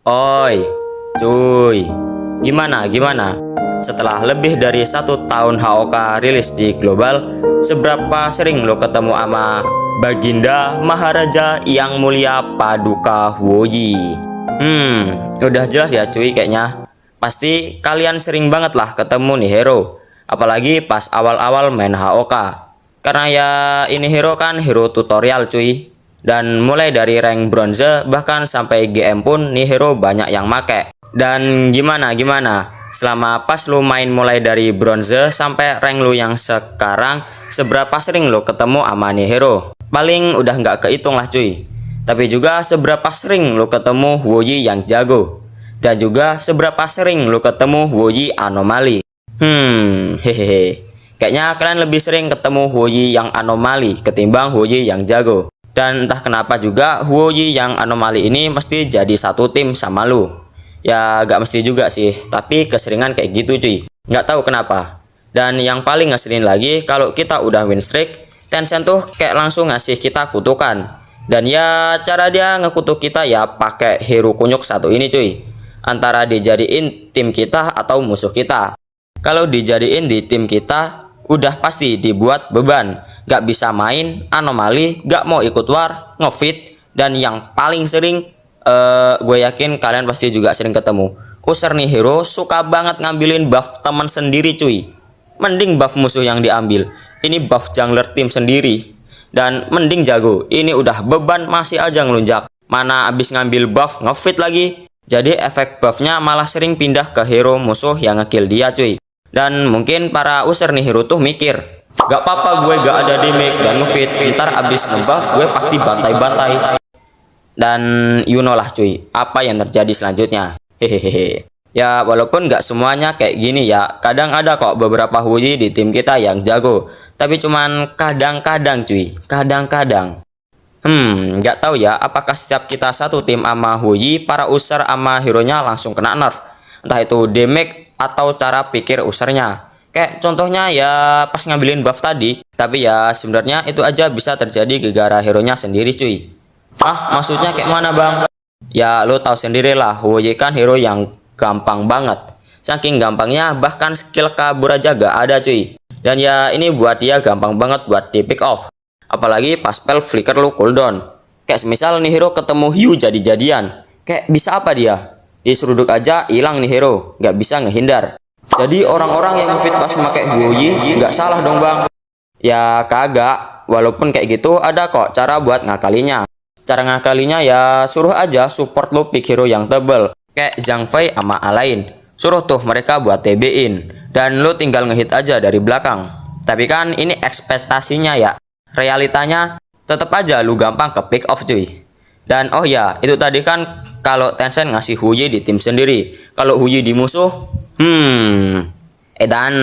Oi, cuy, gimana? Setelah lebih dari 1 tahun HOK rilis di global, seberapa sering lo ketemu sama Baginda Maharaja yang mulia Paduka Huoyi? Udah jelas ya cuy kayaknya. Pasti kalian sering banget lah ketemu nih hero, apalagi pas awal-awal main HOK. Karena ya ini hero kan hero tutorial cuy. Dan mulai dari rank bronze bahkan sampai GM pun nih hero banyak yang make. Dan gimana? Selama pas lu main mulai dari bronze sampai rank lu yang sekarang, seberapa sering lu ketemu sama nih hero? Paling udah nggak kehitung lah cuy. Tapi juga seberapa sering lu ketemu Huoyi yang jago? Dan juga seberapa sering lu ketemu Huoyi anomali? Hehehe. Kayaknya kalian lebih sering ketemu Huoyi yang anomali ketimbang Huoyi yang jago. Dan entah kenapa juga Huoyi yang anomali ini mesti jadi satu tim sama lu. Ya gak mesti juga sih, tapi keseringan kayak gitu cuy. Gak tahu kenapa. Dan yang paling ngeselin lagi, kalau kita udah win streak, Tencent tuh kayak langsung ngasih kita kutukan. Dan ya cara dia ngekutuk kita ya pakai hero kunyuk satu ini cuy. Antara dijadiin tim kita atau musuh kita. Kalau dijadiin di tim kita, udah pasti dibuat beban, gak bisa main, anomali, gak mau ikut war, ngefit, dan yang paling sering, gue yakin kalian pasti juga sering ketemu. User nih hero suka banget ngambilin buff teman sendiri cuy. Mending buff musuh yang diambil, ini buff jungler tim sendiri. Dan mending jago, ini udah beban masih aja ngelunjak. Mana abis ngambil buff ngefit lagi. Jadi efek buffnya malah sering pindah ke hero musuh yang ngekill dia cuy. Dan mungkin para user nih hero tuh mikir, gak apa-apa gue gak ada damage dan ngefit, ntar abis ngebuff gue pasti bantai-bantai. Dan you know lah cuy, apa yang terjadi selanjutnya. Hehehe. Ya walaupun gak semuanya kayak gini ya, kadang ada kok beberapa Huoyi di tim kita yang jago. Tapi cuman kadang-kadang cuy, kadang-kadang. Gak tahu ya apakah setiap kita satu tim sama Huoyi, para user sama hero nya langsung kena nerf. Entah itu damage atau cara pikir usernya. Kayak contohnya ya pas ngambilin buff tadi. Tapi ya sebenarnya itu aja bisa terjadi gara-gara hero nya sendiri cuy. Maksudnya kayak mana bang? Ya lo tahu sendiri lah, Huoyi kan hero yang gampang banget. Saking gampangnya bahkan skill kabur aja gak ada cuy. Dan ya ini buat dia gampang banget buat di pick off. Apalagi pas spell flicker lu cooldown. Kayak semisal nih hero ketemu Hugh jadi-jadian. Kayak bisa apa dia? Diseruduk aja hilang nih hero, nggak bisa ngehindar. Jadi orang-orang yang ngefit pas pakai Huoyi nggak salah dong bang? Ya kagak, walaupun kayak gitu ada kok cara buat ngakalinya. Cara ngakalinya ya suruh aja support lo pick hero yang tebel, kayak Zhang Fei sama Alain. Suruh tuh mereka buat TB-in, dan lo tinggal ngehit aja dari belakang. Tapi kan ini ekspektasinya ya, realitanya tetap aja lu gampang ke pick off cuy. Dan oh ya, itu tadi kan kalau Tencent ngasih Huoyi di tim sendiri. Kalau Huoyi di musuh, edan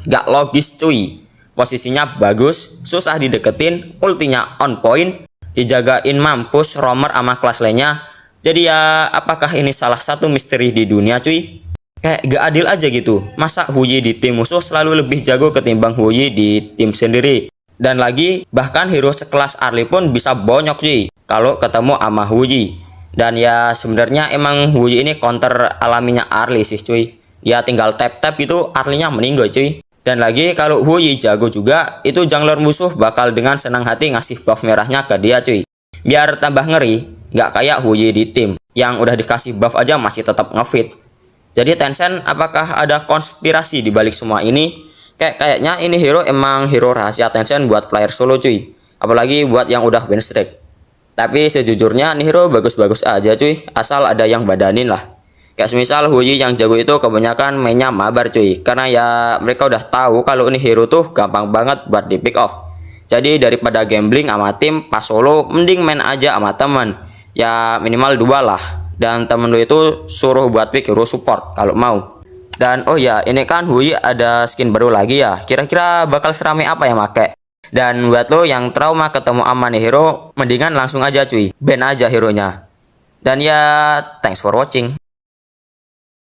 gak logis cuy. Posisinya bagus, susah dideketin, ultinya on point, dijagain mampus roamer sama kelas lainnya. Jadi ya, apakah ini salah satu misteri di dunia cuy? Kayak gak adil aja gitu. Masa Huoyi di tim musuh selalu lebih jago ketimbang Huoyi di tim sendiri? Dan lagi, bahkan hero sekelas Arli pun bisa bonyok cuy kalau ketemu sama Huoyi. Dan ya sebenarnya emang Huoyi ini counter alaminya Arli sih cuy. Dia tinggal tap-tap itu Arlinya meninggal cuy. Dan lagi kalau Huoyi jago juga, itu jungler musuh bakal dengan senang hati ngasih buff merahnya ke dia cuy. Biar tambah ngeri, nggak kayak Huoyi di tim yang udah dikasih buff aja masih tetap ngefit. Jadi Tencent apakah ada konspirasi di balik semua ini? Kayaknya ini hero emang hero rahasia Tencent buat player solo cuy. Apalagi buat yang udah win streak. Tapi sejujurnya nih hero bagus-bagus aja cuy, asal ada yang badanin lah. Kayak semisal Huoyi yang jago itu kebanyakan mainnya mabar cuy. Karena ya mereka udah tahu kalau ini hero tuh gampang banget buat di pick off. Jadi daripada gambling sama tim pas solo, mending main aja sama teman. Ya minimal 2 lah. Dan temen lu itu suruh buat pick hero support kalau mau. Dan oh ya, ini kan Huoyi ada skin baru lagi ya. Kira-kira bakal serame apa yang make? Dan buat lo yang trauma ketemu sama nih hero, mendingan langsung aja cuy, ban aja hero nya. Dan ya, thanks for watching.